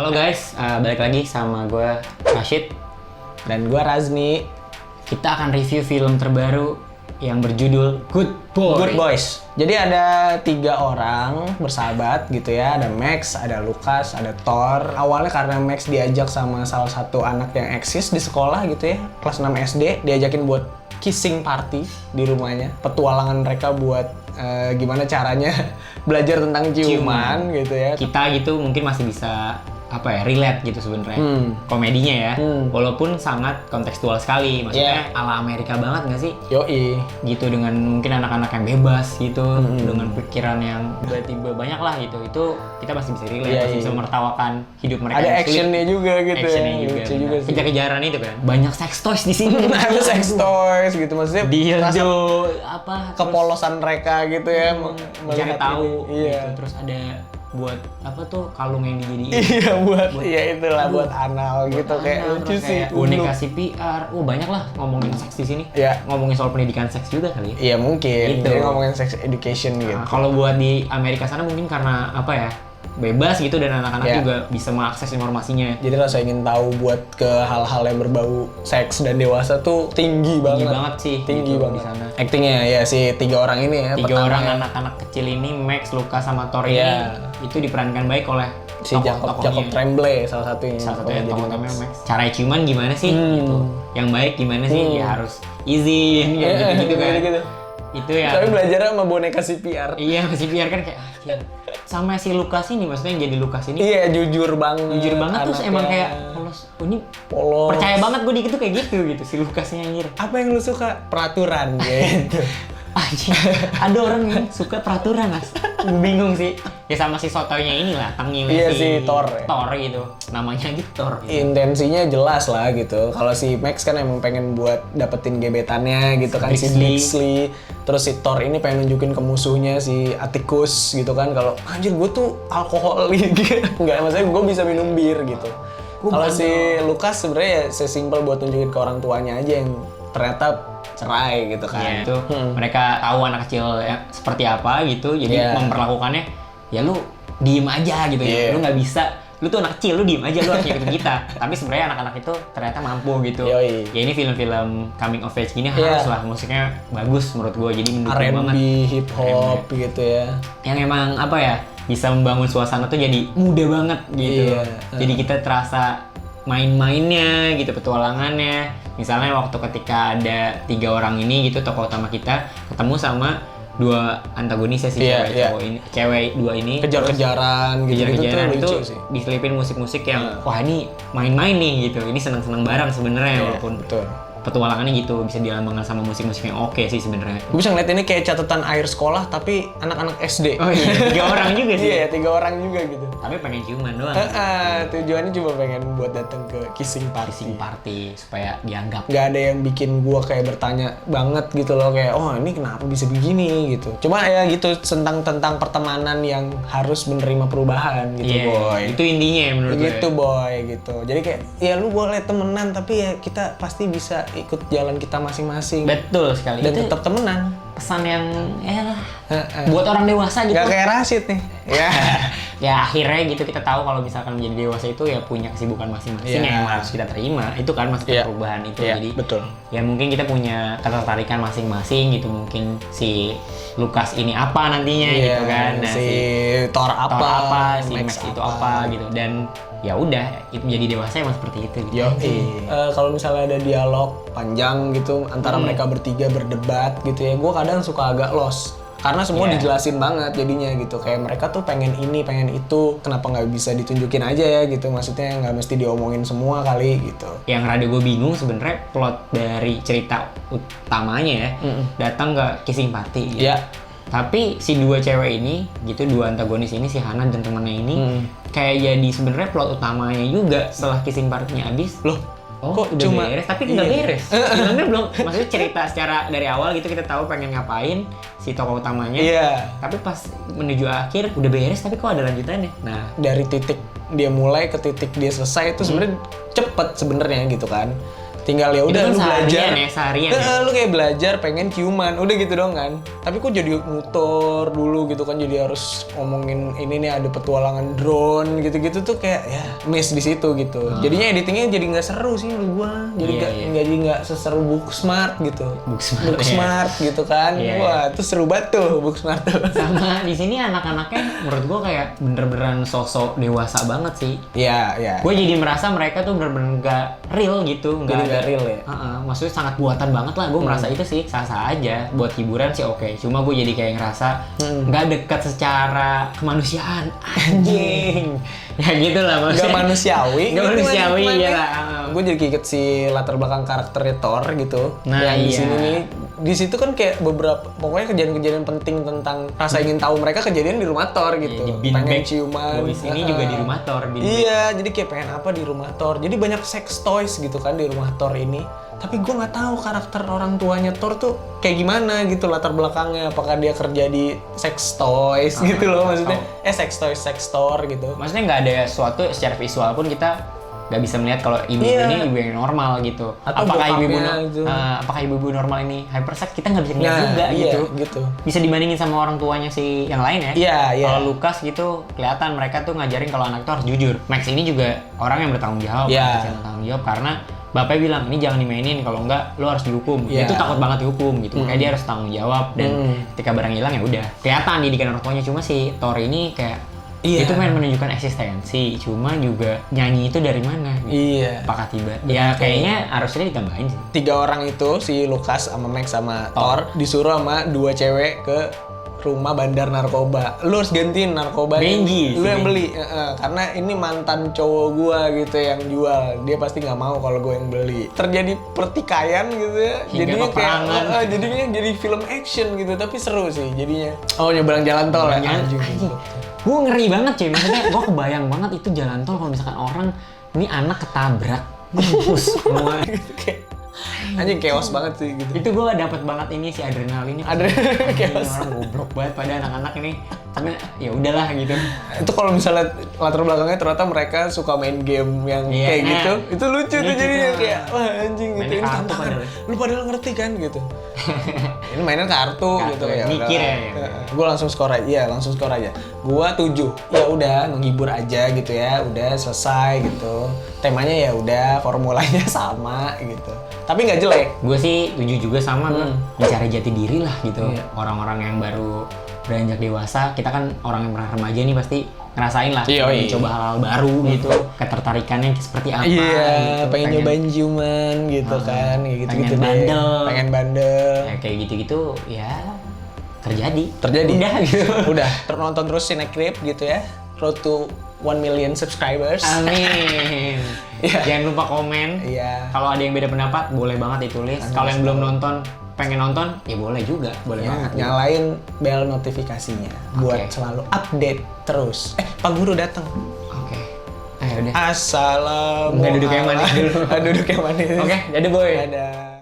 Halo guys, balik lagi sama gue Rashid. Dan gue Razmi. Kita akan review film terbaru yang berjudul Good Boy. Good Boys. Jadi ada 3 orang bersahabat gitu ya. Ada Max, ada Lucas, ada Thor. Awalnya karena Max diajak sama salah satu anak yang eksis di sekolah gitu ya, kelas 6 SD, diajakin buat kissing party di rumahnya. Petualangan mereka buat gimana caranya belajar tentang ciuman gitu ya. Kita gitu mungkin masih bisa relate gitu sebenarnya komedinya ya, walaupun sangat kontekstual sekali, maksudnya ala Amerika banget nggak sih? Yoi. Gitu, dengan mungkin anak-anak yang bebas gitu, dengan pikiran yang tiba-tiba banyak lah gitu, itu kita masih bisa relate, masih bisa menertawakan hidup mereka. Ada actionnya juga gitu. Actionnya juga, lucu juga sih. Kejar-kejaran itu kan, banyak sex toys di sini. Ada sex toys gitu, maksudnya dildo kepolosan mereka gitu ya, cari tahu iya. Gitu. Terus ada buat kalung yang dijadiin. Iya, buat anal gitu, kayak lucu sih. Boneka CPR. Banyak lah ngomongin seks di sini. Iya. Ngomongin soal pendidikan seks juga kali ya. Iya, mungkin. Gitu. Jadi ngomongin sex education gitu. Kalau buat di Amerika sana mungkin karena bebas gitu, dan anak-anak juga bisa mengakses informasinya. Jadi rasa ingin tahu buat ke hal-hal yang berbau seks dan dewasa tuh tinggi banget Sih. Tinggi gitu, banget. di sana. Actingnya ya si 3 orang ini ya. 3 orang anak-anak kecil ini, Max, Lucas, sama Thor ini, itu diperankan baik oleh si Jacob Tremblay salah satunya. Salah satu yang tokoh-tokohnya Max. Cara ciuman gimana sih gitu. Yang baik gimana sih? Ya harus izin gitu kan. Gitu. Itu ya. Tapi belajarnya sama boneka CPR. Iya, CPR kan kayak sama si Lucas ini, maksudnya yang jadi Lucas ini. Iya, jujur banget. Terus emang kayak polos. Percaya banget gue dikit tuh kayak gitu si Lucasnya anjir. Apa yang lu suka? Peraturan gitu. Anjir, ada orang yang suka peraturan, Mas. Bingung sih. Ya sama si sotoynya inilah, tengilnya iya, si Thor. Thor gitu. Namanya gitu Thor. Gitu. Intensinya jelas lah gitu. Kalau si Max kan emang pengen buat dapetin gebetannya gitu kan, si Blixley. Terus si Thor ini pengen nunjukin ke musuhnya si Atticus gitu kan, kalau anjir gue tuh alkoholik. Enggak, maksudnya gue bisa minum bir gitu. Kalau si Lucas sebenarnya ya sesimpel buat nunjukin ke orang tuanya aja yang ternyata cerai gitu kan. Iya, itu mereka tahu anak kecil seperti apa gitu, jadi memperlakukannya ya lu diem aja gitu ya, lu nggak bisa, lu tuh anak kecil, lu diem aja, lu harus ngikutin kita. Tapi sebenarnya anak-anak itu ternyata mampu gitu. Yoi. Ya ini film-film coming of age gini harus lah, musiknya bagus menurut gue, jadi mendukung banget. R&B, hip hop gitu ya. Yang emang bisa membangun suasana tuh jadi muda banget gitu. Jadi kita terasa main-mainnya gitu, petualangannya. Misalnya waktu ketika ada 3 orang ini gitu, tokoh utama kita ketemu sama 2 antagonisnya si cewek 2 ini kejar-kejaran gitu itu diselipin musik-musik yang wah ini main-main nih gitu, ini senang-senang bareng sebenarnya, walaupun petualangannya gitu bisa dilambangkan sama musik-musik yang oke sih sebenarnya. Gue bisa ngeliat ini kayak catatan akhir sekolah tapi anak-anak SD. Oh iya, 3 orang juga sih. Iya, 3 orang juga gitu. Tapi pengen ciuman doang. Tujuannya cuma pengen buat datang ke kissing party supaya dianggap. Gak ada yang bikin gua kayak bertanya banget gitu loh, kayak oh ini kenapa bisa begini gitu. Cuma ya gitu, tentang pertemanan yang harus menerima perubahan gitu, boy. Itu intinya menurut gue. Gitu, boy, gitu. Jadi kayak ya lu boleh temenan tapi ya kita pasti bisa ikut jalan kita masing-masing. Betul sekali. Dan tetap temenan. Pesan yang buat orang dewasa gitu. Gak kayak Rashid nih. Ya akhirnya gitu kita tahu kalau misalkan menjadi dewasa itu ya punya kesibukan masing-masing yang harus kita terima. Itu kan masih perubahan itu. Jadi betul. Ya mungkin kita punya ketertarikan masing-masing gitu. Mungkin si Lucas ini apa nantinya gitu kan. Nah, si Thor apa, si Max itu apa gitu. Dan ya udah, itu jadi dewasa emang seperti itu gitu. Kalau misalnya ada dialog panjang gitu antara mereka bertiga berdebat gitu ya, gue kadang suka agak lost karena semua dijelasin banget jadinya gitu, kayak mereka tuh pengen ini pengen itu, kenapa nggak bisa ditunjukin aja ya gitu, maksudnya nggak mesti diomongin semua kali gitu. Yang rada gue bingung sebenarnya plot dari cerita utamanya datang ke kissing party gitu. Tapi si 2 cewek ini gitu, 2 antagonis ini, si Hana dan temennya ini kayak jadi sebenarnya plot utamanya juga setelah kissing party-nya habis. Kok udah cuma beres, tapi nggak beres. Filmnya belum, maksudnya cerita secara dari awal gitu kita tahu pengen ngapain si tokoh utamanya. Tapi pas menuju akhir udah beres, tapi kok ada lanjutannya. Nah, dari titik dia mulai ke titik dia selesai itu sebenarnya cepet sebenarnya gitu kan. tinggal ya udah lu belajar seharian ya? Lu kayak belajar pengen ciuman udah gitu dong kan. Tapi kok jadi muter dulu gitu kan, jadi harus ngomongin ini nih ada petualangan drone gitu-gitu tuh kayak ya miss di situ gitu. Jadinya editingnya jadi nggak seru sih menurut gua. Jadi nggak seseru Booksmart gitu. Booksmart gitu kan. Wah itu seru banget tuh Booksmart tuh. Sama di sini anak-anaknya menurut gua kayak bener-beneran sosok dewasa banget sih. Iya. Gue jadi merasa mereka tuh bener-bener nggak real gitu, nggak real ya. Maksudnya sangat buatan banget lah. Gue merasa itu sih sah-sah aja. Buat hiburan sih oke. Cuma gue jadi kayak ngerasa nggak dekat secara kemanusiaan. Anjing. Ya gitu lah maksudnya. Nggak manusiawi. Nggak manusiawi ya lah. Gue jadi keinget si latar belakang karakternya Thor gitu. Nah yang di sini nih, di situ kan kayak beberapa pokoknya kejadian-kejadian penting tentang rasa ingin tahu mereka kejadian di rumah Thor gitu. Pengen ciuman. Di sini juga di rumah Thor. Iya, jadi kayak pengen apa di rumah Thor. Jadi banyak sex toys gitu kan di rumah Thor ini. Tapi gue nggak tahu karakter orang tuanya Thor tuh kayak gimana gitu latar belakangnya. Apakah dia kerja di sex toys gitu loh maksudnya? Sex toys, sex store gitu. Maksudnya nggak ada sesuatu secara visual pun kita nggak bisa melihat kalau ibu ini ibu yang normal gitu. Atau apakah ibu-ibu normal ini hypersex, kita nggak bisa lihat juga gitu. Bisa dibandingin sama orang tuanya si yang lain ya. Iya. Kalau Lucas gitu kelihatan mereka tuh ngajarin kalau anak tuh harus jujur. Max ini juga orang yang bertanggung jawab, bertanggung jawab karena bapaknya bilang ini jangan dimainin, kalau enggak lo harus dihukum. Dia tuh takut banget dihukum gitu. Makanya dia harus tanggung jawab dan ketika barang hilang ya udah. Kelihatan didikan orang tuanya, cuma si Thor ini kayak itu main menunjukkan eksistensi, cuma juga nyanyi itu dari mana gitu. Apakah tiba? Ya kayaknya harusnya ditambahin sih. 3 orang itu, si Lucas sama Max sama Thor disuruh sama 2 cewek ke rumah bandar narkoba. Lu harus gantiin narkoba. Benji. Lu yang beli. Karena ini mantan cowok gua gitu yang jual. Dia pasti nggak mau kalau gua yang beli. Terjadi pertikaian gitu ya. Jadinya kayak jadinya jadi film action gitu, tapi seru sih jadinya. Oh, nyebrang jalan tol ya. Anjing. Gue ngeri banget cuy, maksudnya gue kebayang banget itu jalan tol kalau misalkan orang ini anak ketabrak, mampus semua. Anjing chaos banget sih gitu. Itu gue dapet banget ini si adrenalinnya. Chaos. Orang goblok banget pada anak-anak ini. Tapi ya udahlah gitu. Itu kalau misalnya latar belakangnya ternyata mereka suka main game yang kayak gitu, itu lucu tuh jadinya kayak wah anjing gitu. Ini tantangan. Lu padahal ngerti kan gitu. Ini mainan kartu gitu ya. Mikir ya. Gue langsung skor aja. Gua 7. Ya udah menghibur aja gitu ya. Udah selesai gitu. Temanya ya udah, formulanya sama gitu. Tapi nggak jelek. Gue sih 7 juga sama mencari jati diri lah gitu. Orang-orang yang baru beranjak dewasa, kita kan orang yang pernah remaja nih pasti ngerasain lah, coba hal-hal baru gitu, ketertarikannya seperti apa. Gitu. Pengen nyobain ciuman gitu kan, kayak gitu-gitu deh. Pengen bandel. Ya, kayak gitu-gitu ya terjadi. Udah gitu. Udah. Nonton terus Cinecrip gitu ya. Road to 1 million subscribers. Amin. Jangan lupa komen. Kalau ada yang beda pendapat, boleh banget ditulis. Kalau yang belum nonton, pengen nonton, ya boleh juga. Boleh banget. Nyalain bel notifikasinya buat selalu update terus. Pak Guru datang. Oke. Udah. Assalamualaikum. Nggak duduk yang manis dulu. Duduk yang manis. Oke, dadah boy. Dadah.